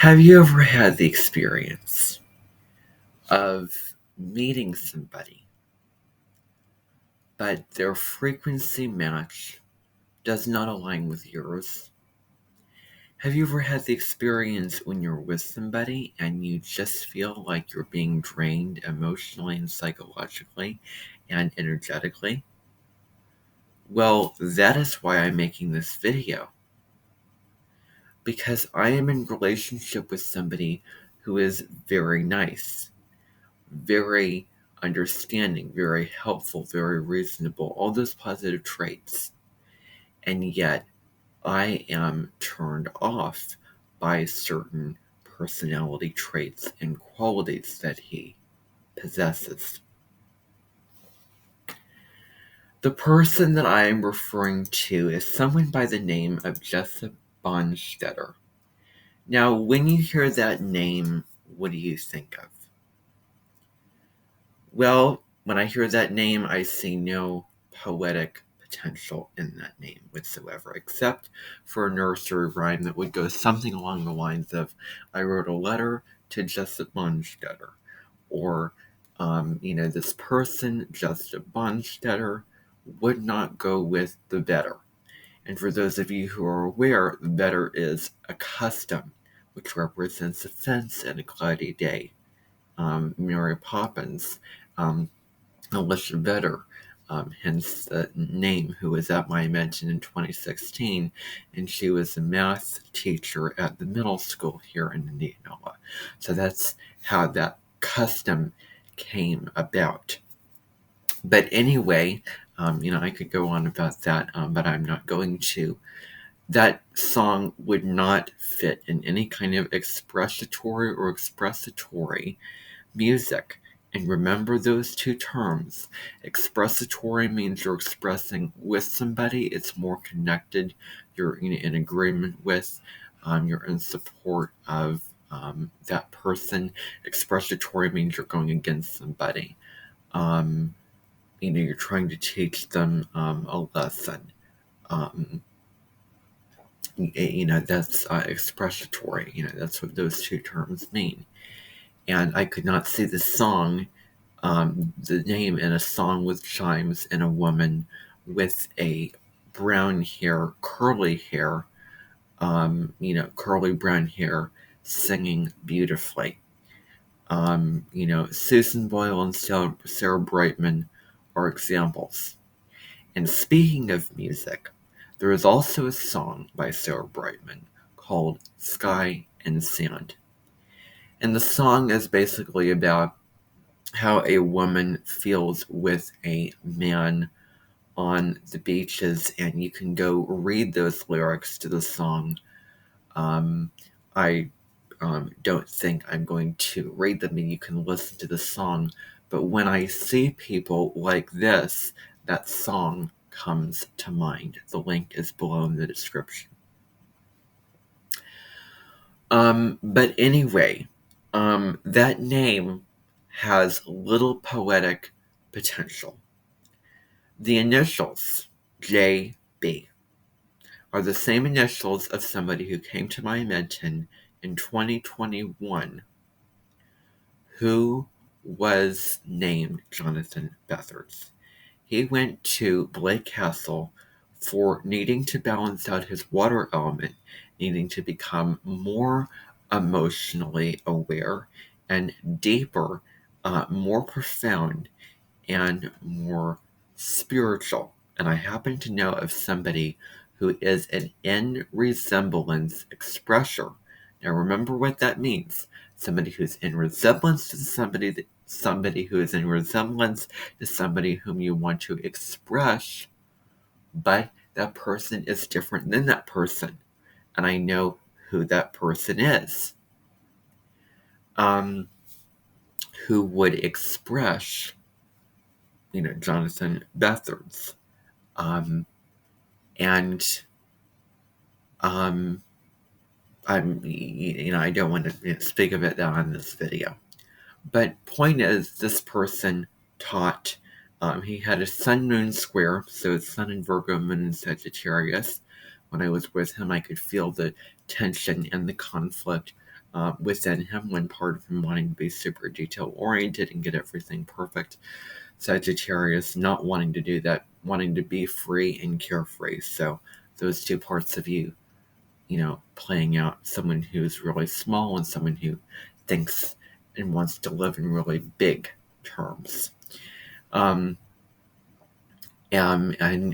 Have you ever had the experience of meeting somebody, but their frequency match does not align with yours? Have you ever had the experience when you're with somebody and you just feel like you're being drained emotionally and psychologically and energetically? Well, that is why I'm making this video. Because I am in relationship with somebody who is very nice, very understanding, very helpful, very reasonable, all those positive traits. And yet, I am turned off by certain personality traits and qualities that he possesses. The person that I am referring to is someone by the name of Jesse Bonstetter. Now, when you hear that name, what do you think of? Well, when I hear that name, I see no poetic potential in that name whatsoever, except for a nursery rhyme that would go something along the lines of, I wrote a letter to Jessup Bonstetter, or, this person, Jessup Bonstetter, would not go with the better. And for those of you who are aware, the better is a custom, which represents a fence and a cloudy day. Mary Poppins, Alicia Vedder, hence the name, who was at my mention in 2016, and she was a math teacher at the middle school here in Indianola. So that's how that custom came about. But anyway, I could go on about that, but I'm not going to. That song would not fit in any kind of expressatory or expressatory music. And remember those two terms. Expressatory means you're expressing with somebody, it's more connected, you're in agreement with, you're in support of that person. Expressatory means you're going against somebody. You're trying to teach them a lesson. That's expressatory. That's what those two terms mean. And I could not see the song, the name in a song with chimes and a woman with a brown hair, curly hair, curly brown hair, singing beautifully. Susan Boyle and Sarah Brightman are examples. And speaking of music, there is also a song by Sarah Brightman called Sky and Sand. And the song is basically about how a woman feels with a man on the beaches, and you can go read those lyrics to the song. I don't think I'm going to read them, and you can listen to the song. But when I see people like this, that song comes to mind. The link is below in the description. But anyway, that name has little poetic potential. The initials, JB, are the same initials of somebody who came to my mention in 2021 who was named Jonathan Bethers. He went to Blake Castle for needing to balance out his water element, needing to become more emotionally aware and deeper, more profound, and more spiritual. And I happen to know of somebody who is an in resemblance expressor. Now remember what that means. Somebody who's in resemblance to somebody who is in resemblance to somebody whom you want to express, but that person is different than that person. And I know who that person is. Who would express Jonathan Bethers. And I don't want to speak of it on this video. But point is, this person taught, he had a sun-moon square, so sun in Virgo, moon in Sagittarius. When I was with him, I could feel the tension and the conflict within him, one part of him wanting to be super detail oriented and get everything perfect. Sagittarius not wanting to do that, wanting to be free and carefree. So those two parts of you, playing out someone who's really small and someone who thinks and wants to live in really big terms. And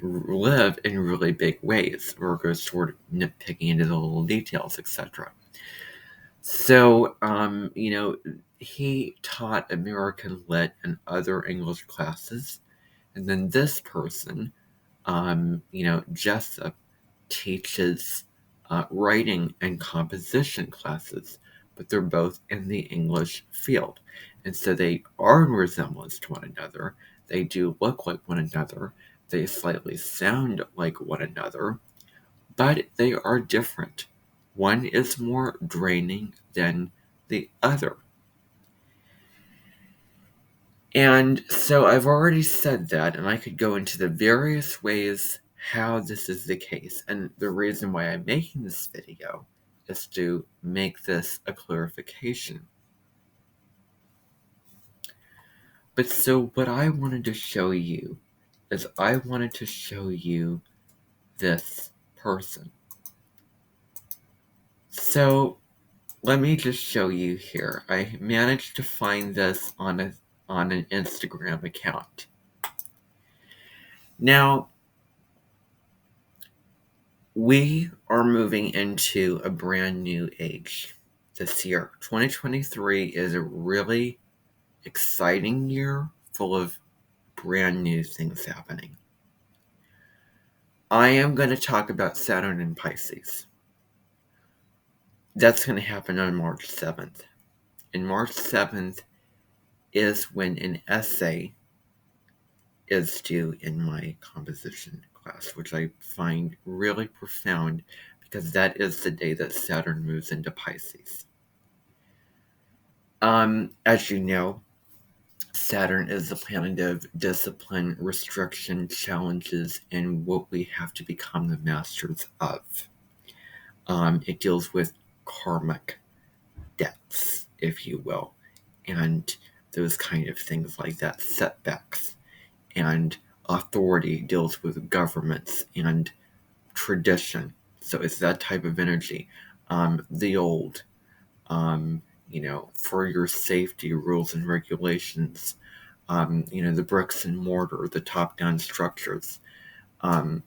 live in really big ways. Virgo's sort of nitpicking into the little details, etc. So, he taught American Lit and other English classes. And then this person, Jessup, teaches writing and composition classes, but they're both in the English field. And so they are in resemblance to one another. They do look like one another. They slightly sound like one another, but they are different. One is more draining than the other. And so I've already said that, and I could go into the various ways how this is the case. And the reason why I'm making this video is to make this a clarification. But so what I wanted to show you is I wanted to show you this person. So let me just show you here. I managed to find this on an Instagram account. Now, we are moving into a brand new age this year. 2023 is a really exciting year full of brand new things happening. I am going to talk about Saturn in Pisces. That's going to happen on March 7th. And March 7th is when an essay is due in my composition class, which I find really profound because that is the day that Saturn moves into Pisces. As you know, Saturn is the planet of discipline, restriction, challenges, and what we have to become the masters of. It deals with karmic debts, if you will, and those kind of things like that, setbacks. And authority deals with governments and tradition. So it's that type of energy. The old, for your safety rules and regulations, the bricks and mortar, the top-down structures. And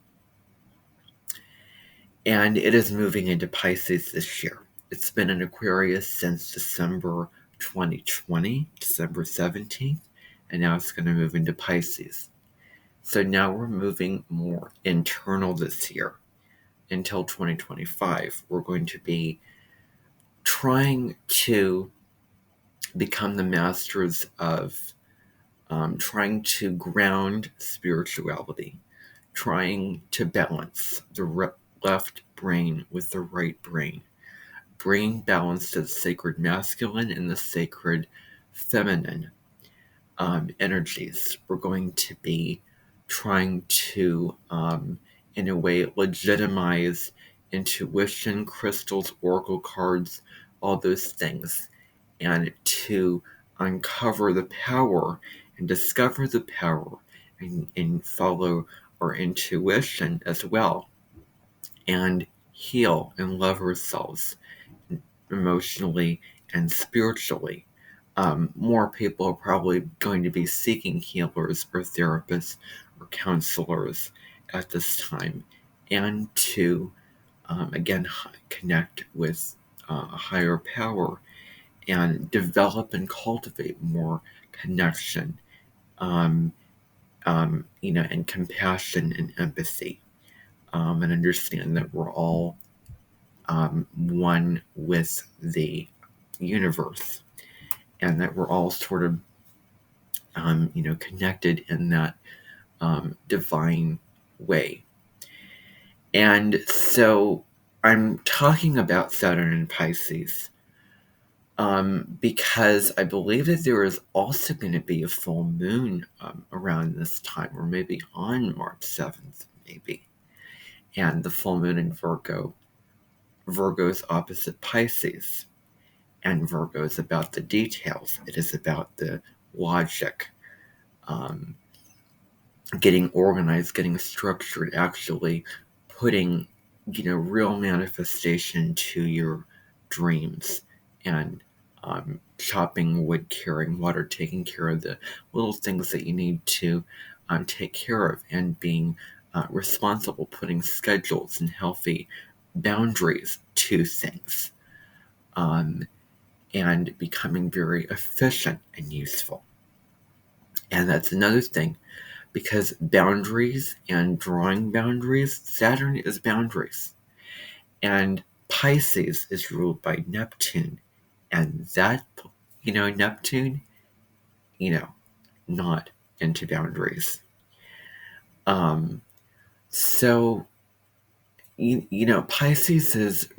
it is moving into Pisces this year. It's been in Aquarius since December 2020, December 17th, and now it's going to move into Pisces. So now we're moving more internal this year. Until 2025, we're going to be trying to become the masters of trying to ground spirituality, trying to balance the left brain with the right brain, bringing balance to the sacred masculine and the sacred feminine energies. We're going to be trying to, in a way, legitimize intuition, crystals, oracle cards, all those things, and to uncover the power and discover the power and follow our intuition as well, and heal and love ourselves emotionally and spiritually. More people are probably going to be seeking healers or therapists or counselors at this time, and to, again, connect with a higher power and develop and cultivate more connection, and compassion and empathy, and understand that we're all one with the universe, and that we're all sort of, connected in that divine way. And so I'm talking about Saturn and Pisces because I believe that there is also going to be a full moon around this time, or maybe on March 7th, maybe. And the full moon in Virgo's opposite Pisces. And Virgo is about the details. It is about the logic, um, getting organized, getting structured, actually putting, real manifestation to your dreams, and chopping wood, carrying water, taking care of the little things that you need to take care of, and being responsible, putting schedules and healthy boundaries to things, um, and becoming very efficient and useful. And that's another thing, because boundaries and drawing boundaries, Saturn is boundaries. And Pisces is ruled by Neptune. And that, Neptune, you know, not into boundaries. Um, so, Pisces is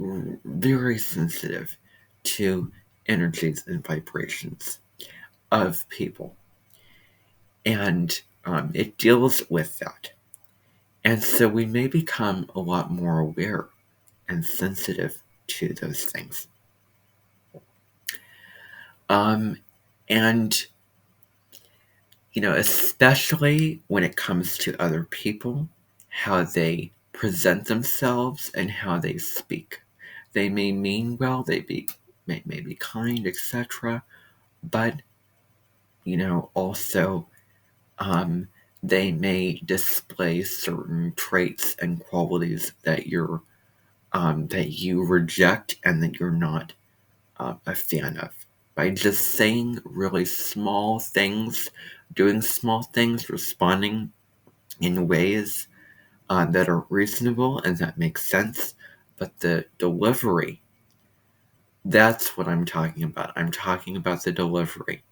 very sensitive to energies and vibrations of people. And it deals with that. And so we may become a lot more aware and sensitive to those things. Um, and, especially when it comes to other people, how they present themselves and how they speak. They may mean well, may be kind, etc., but, also um, they may display certain traits and qualities that that you reject and that you're not a fan of. By just saying really small things, doing small things, responding in ways that are reasonable and that make sense, but the delivery, that's what I'm talking about. I'm talking about the delivery.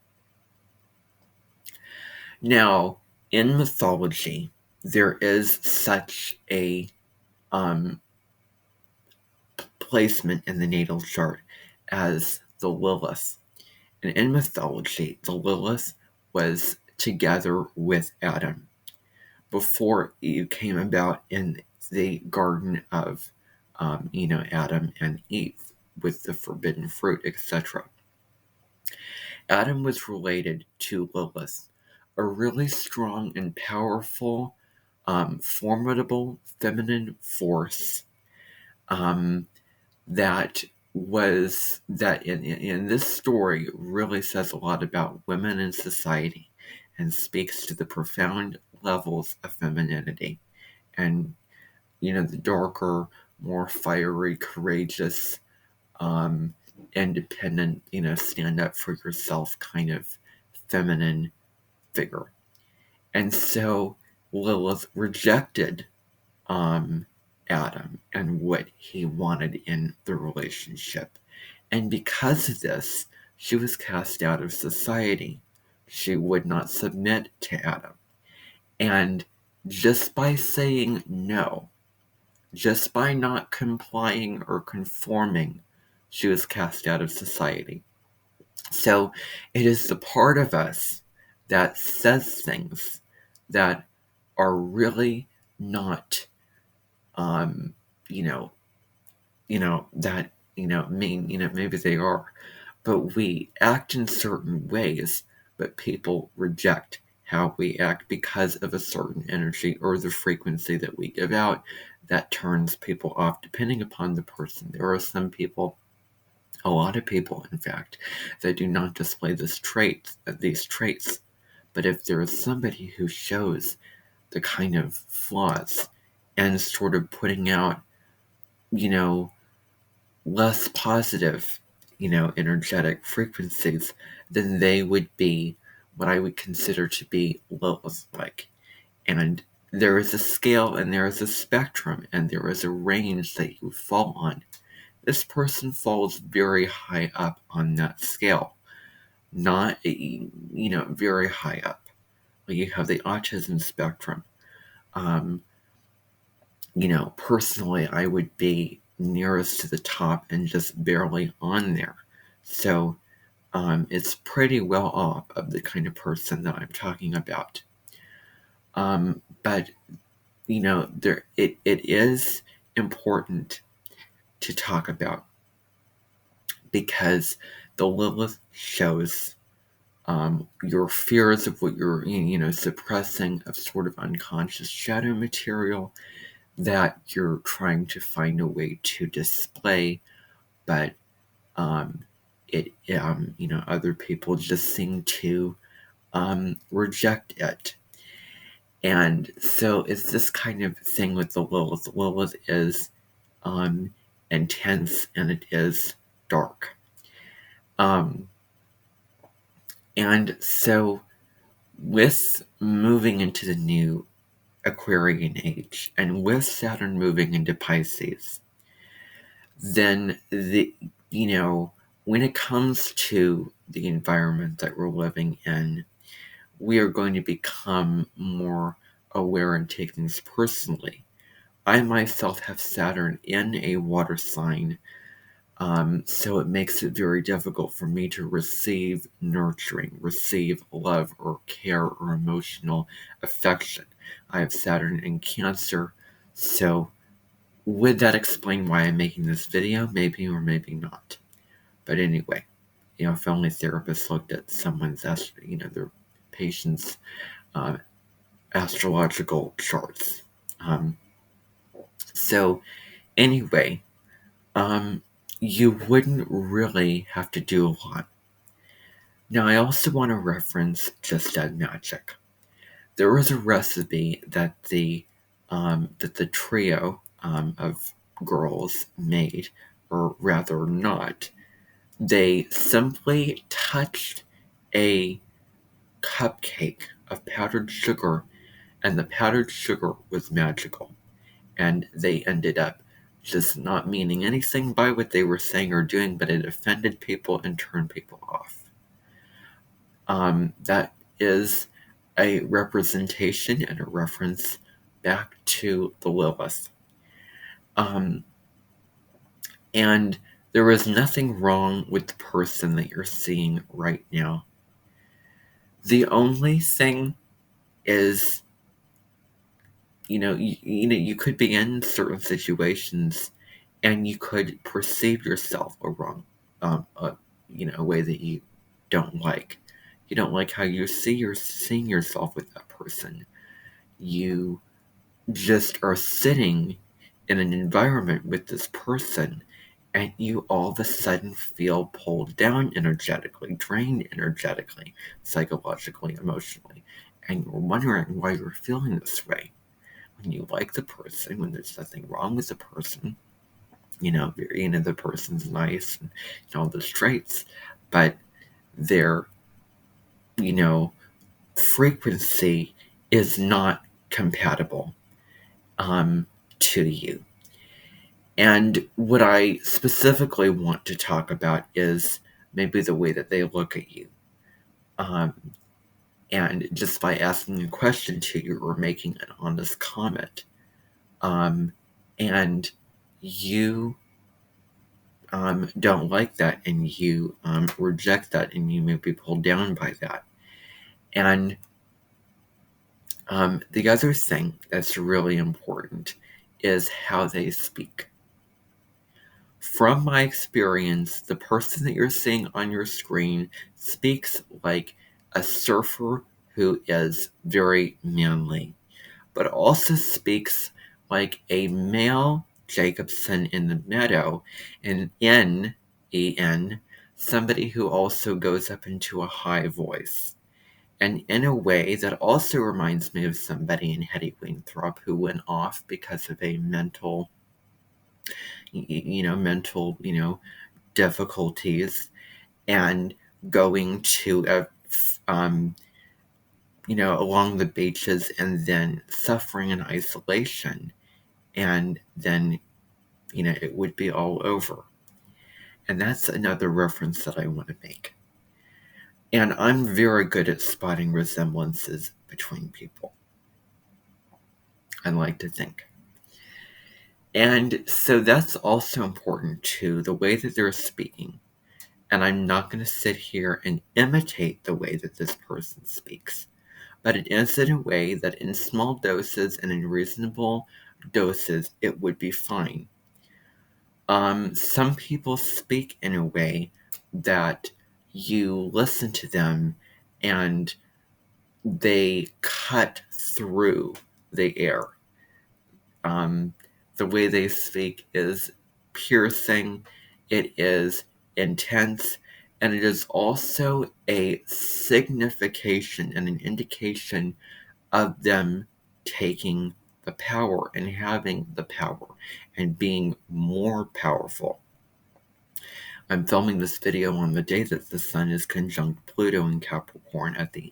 Now, in mythology, there is such a um, placement in the natal chart as the Lilith. And in mythology, the Lilith was together with Adam before Eve came about in the Garden of, Adam and Eve with the forbidden fruit, etc. Adam was related to Lilith, a really strong and powerful, formidable feminine force um, that in this story really says a lot about women in society and speaks to the profound levels of femininity and the darker, more fiery, courageous, um, independent, stand up for yourself kind of feminine figure. And so Lilith rejected um, Adam and what he wanted in the relationship. And because of this, she was cast out of society. She would not submit to Adam. And just by saying no, just by not complying or conforming, she was cast out of society. So it is the part of us that says things that are really not, um, you know, that, mean, maybe they are, but we act in certain ways, but people reject how we act because of a certain energy or the frequency that we give out that turns people off depending upon the person. There are some people, a lot of people, in fact, that do not display these traits. But if there is somebody who shows the kind of flaws and sort of putting out, you know, less positive, energetic frequencies, then they would be what I would consider to be Lilith-like. And there is a scale and there is a spectrum and there is a range that you fall on. This person falls very high up on that scale. Not, very high up. Like you have the autism spectrum. Um, personally, I would be nearest to the top and just barely on there. So it's pretty well off of the kind of person that I'm talking about. But it is important to talk about because the Lilith shows your fears of what you're, suppressing, of sort of unconscious shadow material that you're trying to find a way to display, but other people just seem to reject it. And so it's this kind of thing with the Lilith. Lilith is intense and it is dark. And so with moving into the new Aquarian age and with Saturn moving into Pisces, then when it comes to the environment that we're living in, we are going to become more aware and take things personally. I myself have Saturn in a water sign, so it makes it very difficult for me to receive nurturing, receive love or care or emotional affection. I have Saturn in Cancer, so would that explain why I'm making this video? Maybe or maybe not. But anyway, family therapists looked at someone's, their patient's astrological charts. So anyway, you wouldn't really have to do a lot. Now, I also want to reference Just Add Magic. There was a recipe that the trio of girls made, or rather not. They simply touched a cupcake of powdered sugar, and the powdered sugar was magical. And they ended up just not meaning anything by what they were saying or doing, but it offended people and turned people off. That is a representation and a reference back to the Lilith. And there is nothing wrong with the person that you're seeing right now. The only thing is, you could be in certain situations and you could perceive yourself a way that you don't like. You don't like how you're seeing yourself with that person. You just are sitting in an environment with this person and you all of a sudden feel pulled down energetically, drained energetically, psychologically, emotionally, and you're wondering why you're feeling this way. When you like the person, when there's nothing wrong with the person, the person's nice and all those traits, but their, frequency is not compatible to you. And what I specifically want to talk about is maybe the way that they look at you. And just by asking a question to you or making an honest comment, and you don't like that and you reject that and you may be pulled down by that. And the other thing that's really important is how they speak. From my experience, the person that you're seeing on your screen speaks like a surfer who is very manly, but also speaks like a male Jacobson in the meadow, and N-E-N, somebody who also goes up into a high voice. And in a way that also reminds me of somebody in Hetty Winthrop who went off because of a mental difficulties and going to along the beaches and then suffering in isolation, and then it would be all over. And that's another reference that I want to make. And I'm very good at spotting resemblances between people, I like to think. And so that's also important too, the way that they're speaking. And I'm not going to sit here and imitate the way that this person speaks, but it is in a way that in small doses and in reasonable doses, it would be fine. Some people speak in a way that you listen to them and they cut through the air. The way they speak is piercing, it is intense, and it is also a signification and an indication of them taking the power and having the power and being more powerful. I'm filming this video on the day that the sun is conjunct Pluto in Capricorn at the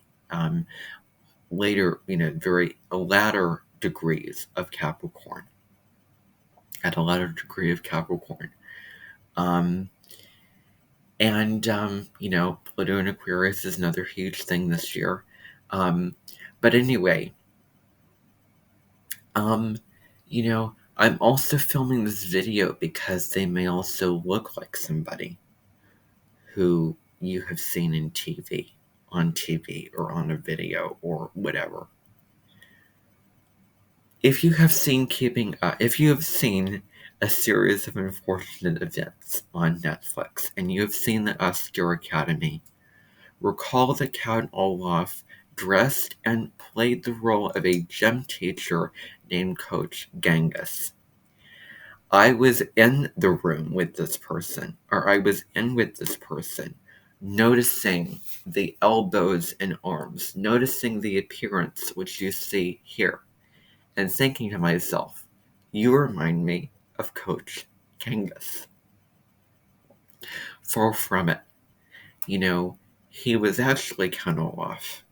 later, very latter degrees of Capricorn. At a latter degree of Capricorn. Pluto in Aquarius is another huge thing this year. But anyway, I'm also filming this video because they may also look like somebody who you have seen on TV or on a video or whatever. If you have seen a series of unfortunate events on Netflix and you have seen the Oscar Academy, recall that Count Olaf dressed and played the role of a gym teacher named Coach Genghis. I was in the room with this person, noticing the elbows and arms, noticing the appearance which you see here, and thinking to myself, you remind me of Coach Genghis. Far from it. He was actually Count Olaf,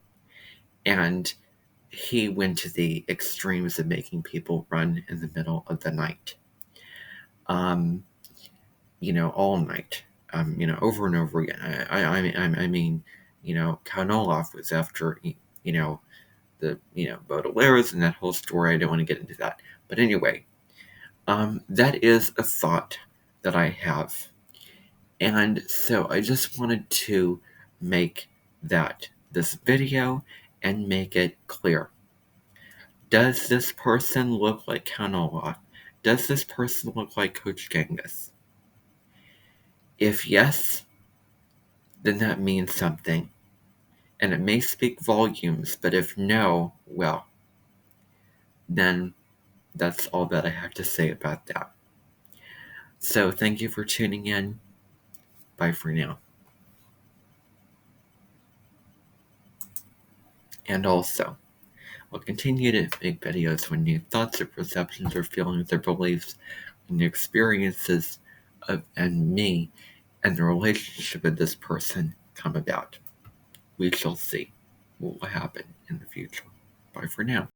and he went to the extremes of making people run in the middle of the night. All night. Over and over again. I mean, Count Olaf was after, the, Baudelaires and that whole story. I don't want to get into that. But anyway, that is a thought that I have. And so I just wanted to make this video and make it clear. Does this person look like Count Olaf? Does this person look like Coach Genghis? If yes, then that means something. And it may speak volumes, but if no, well, then that's all that I have to say about that. So thank you for tuning in. Bye for now. And also, I'll continue to make videos when new thoughts or perceptions or feelings or beliefs and experiences and me and the relationship with this person come about. We shall see what will happen in the future. Bye for now.